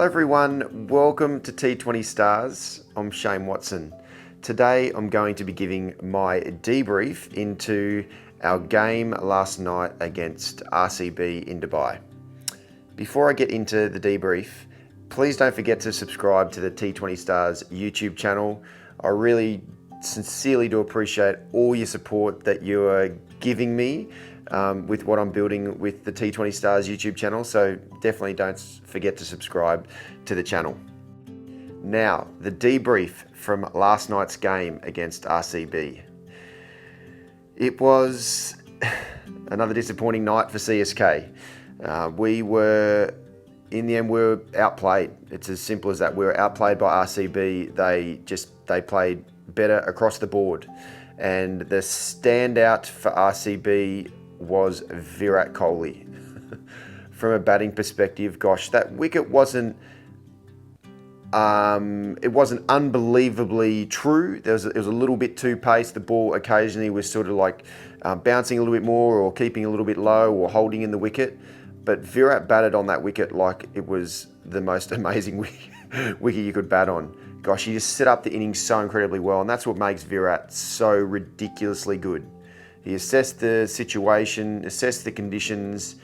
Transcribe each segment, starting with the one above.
everyone, welcome to T20 Stars. I'm Shane Watson. Today I'm going to be giving my debrief into our game last night against RCB in Dubai. Before I get into the debrief, please don't forget to subscribe to the T20 Stars YouTube channel. I really sincerely do appreciate all your support that you are giving me with what I'm building with the T20 Stars YouTube channel, so definitely don't forget to subscribe to the channel. Now, the debrief from last night's game against RCB. It was another disappointing night for CSK. In the end, we were outplayed. It's as simple as that. We were outplayed by RCB. They played better across the board. And the standout for RCB was Virat Kohli. From a batting perspective, gosh, that wicket wasn't unbelievably true. It was a little bit too paced. The ball occasionally was sort of like bouncing a little bit more or keeping a little bit low or holding in the wicket. But Virat batted on that wicket like it was the most amazing wicket you could bat on. Gosh, he just set up the innings so incredibly well, and that's what makes Virat so ridiculously good. He assessed the situation, assessed the conditions,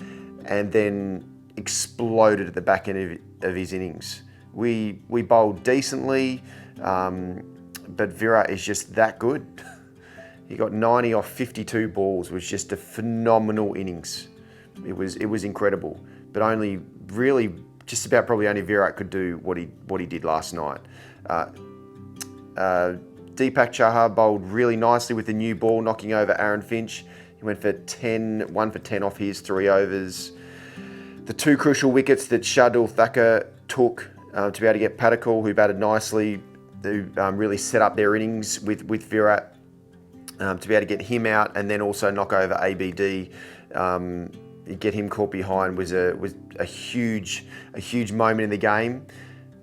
and then exploded at the back end of his innings. We bowled decently, but Virat is just that good. He got 90 off 52 balls, was just a phenomenal innings. It was incredible, but only really just about probably only Virat could do what he did last night. Deepak Chahar bowled really nicely with the new ball, knocking over Aaron Finch. He went for 1 for 10 off his 3 overs. The 2 crucial wickets that Shardul took to be able to get Patakal, who batted nicely, who really set up their innings with Virat, to be able to get him out and then also knock over ABD. Get him caught behind was a huge moment in the game.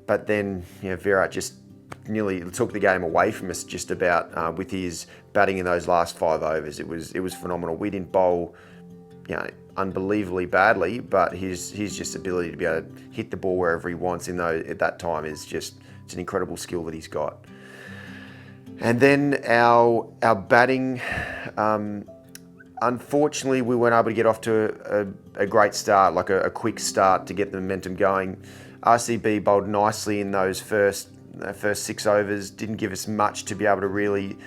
But then, Virat just nearly took the game away from us just about with his batting in those last 5 overs. It was phenomenal. We didn't bowl, unbelievably badly, but his just ability to be able to hit the ball wherever he wants at that time it's an incredible skill that he's got. And then our batting. Unfortunately, we weren't able to get off to a great start, like a quick start to get the momentum going. RCB bowled nicely in those first 6 overs, didn't give us much to be able to really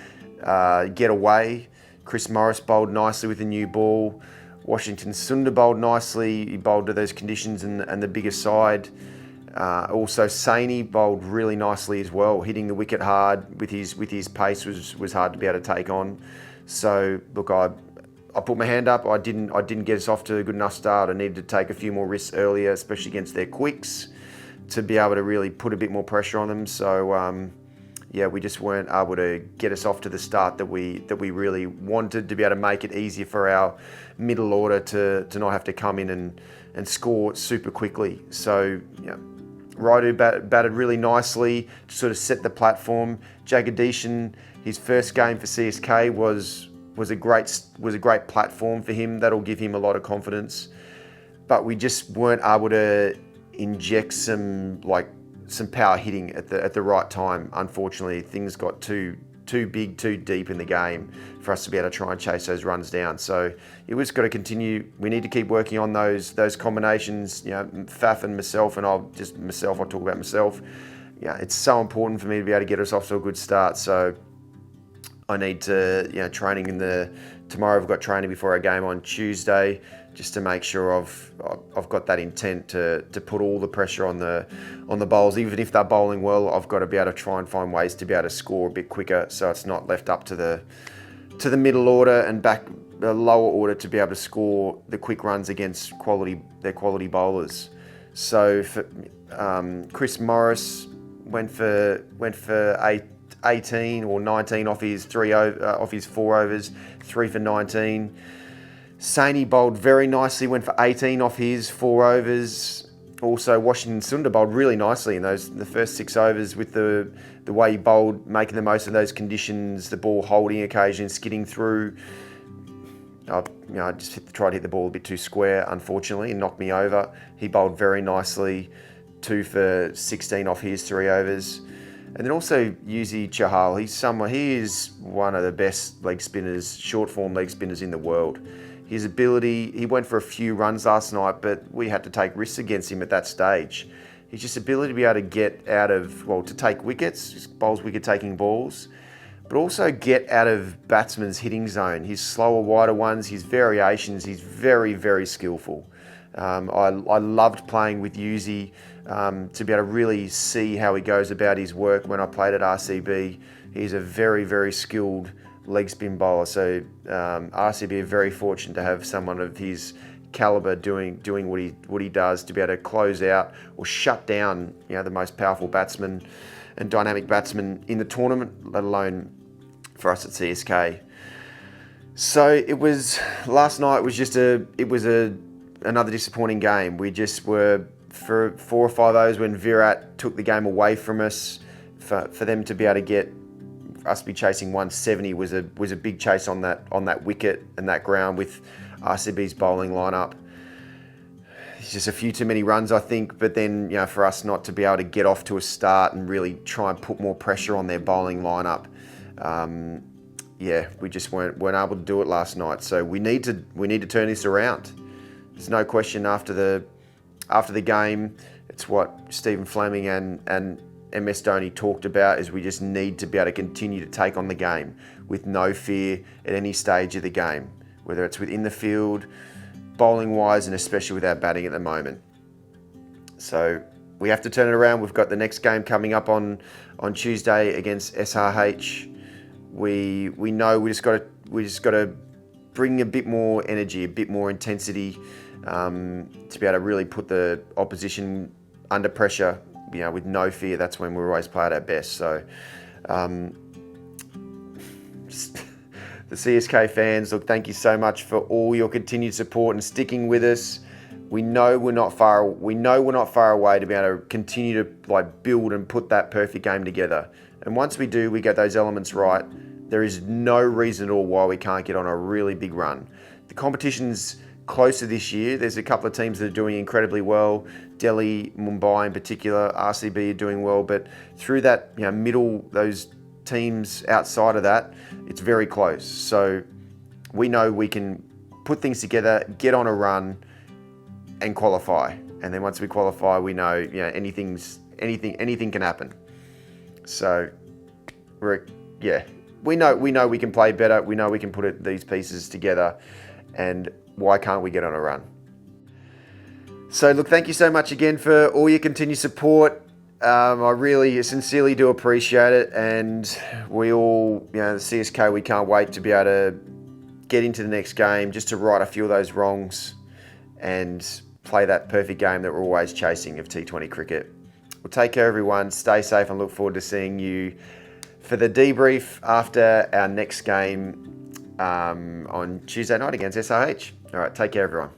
get away. Chris Morris bowled nicely with a new ball. Washington Sundar bowled nicely. He bowled to those conditions and the bigger side. Also, Saini bowled really nicely as well, hitting the wicket hard with his pace was hard to be able to take on. So look, I put my hand up. I didn't get us off to a good enough start. I needed to take a few more risks earlier, especially against their quicks, to be able to really put a bit more pressure on them. So we just weren't able to get us off to the start that we really wanted, to be able to make it easier for our middle order to not have to come in and score super quickly. So Rayudu batted really nicely to sort of set the platform. Jaggi, his first game for CSK was a great platform for him. That'll give him a lot of confidence. But we just weren't able to inject some power hitting at the right time. Unfortunately, things got too big, too deep in the game for us to be able to try and chase those runs down. So it was got to continue. We need to keep working on those combinations. Faf and myself, and I'll talk about myself. It's so important for me to be able to get us off to a good start. So I need to, training tomorrow. I've got training before our game on Tuesday, just to make sure I've got that intent to put all the pressure on the bowls. Even if they're bowling well, I've got to be able to try and find ways to be able to score a bit quicker, so it's not left up to the middle order and back the lower order to be able to score the quick runs against their quality bowlers. So for Chris Morris went for 18 or 19 off his 4 overs, 3 for 19. Saini bowled very nicely, went for 18 off his 4 overs. Also, Washington Sundar bowled really nicely in the first 6 overs with the way he bowled, making the most of those conditions, the ball holding occasion, skidding through. I just tried to hit the ball a bit too square, unfortunately, and knocked me over. He bowled very nicely. 2 for 16 off his 3 overs. And then also Yuzi Chahal. He is one of the best leg spinners, short form leg spinners in the world. His ability, he went for a few runs last night, but we had to take risks against him at that stage. His just ability to be able to get out of, to take wickets, bowls wicket-taking balls, but also get out of batsmen's hitting zone. His slower, wider ones, his variations, he's very, very skillful. I loved playing with Yuzi to be able to really see how he goes about his work. When I played at RCB, he's a very, very skilled leg spin bowler. So RCB are very fortunate to have someone of his caliber doing what he does to be able to close out or shut down the most powerful batsman and dynamic batsman in the tournament, let alone for us at CSK. So last night was just another disappointing game. We just were, for 4 or 5 overs when Virat took the game away from us, for them to be able to get us to be chasing 170 was a big chase on that wicket and that ground with RCB's bowling lineup. It's just a few too many runs, I think, but then for us not to be able to get off to a start and really try and put more pressure on their bowling lineup, we just weren't able to do it last night. So we need to turn this around. There's no question after the game. It's what Stephen Fleming and MS Dhoni talked about, is we just need to be able to continue to take on the game with no fear at any stage of the game, whether it's within the field, bowling wise, and especially with our batting at the moment. So we have to turn it around. We've got the next game coming up on Tuesday against SRH. We know we just got to bring a bit more energy, a bit more intensity, to be able to really put the opposition under pressure. With no fear. That's when we're always play at our best. So, the CSK fans, look, thank you so much for all your continued support and sticking with us. We know we're not far away to be able to continue to build and put that perfect game together. And once we do, we get those elements right, there is no reason at all why we can't get on a really big run. The competition's closer this year. There's a couple of teams that are doing incredibly well. Delhi, Mumbai in particular, RCB are doing well, but through that middle, those teams outside of that, it's very close. So we know we can put things together, get on a run, and qualify. And then once we qualify, we know anything can happen. So we know we can play better. We know we can put these pieces together, and why can't we get on a run? So look, thank you so much again for all your continued support. I really sincerely do appreciate it, and we all, the CSK, we can't wait to be able to get into the next game, just to right a few of those wrongs and play that perfect game that we're always chasing of T20 cricket. Well, take care everyone, stay safe, and look forward to seeing you for the debrief after our next game on Tuesday night against SRH. All right, take care everyone.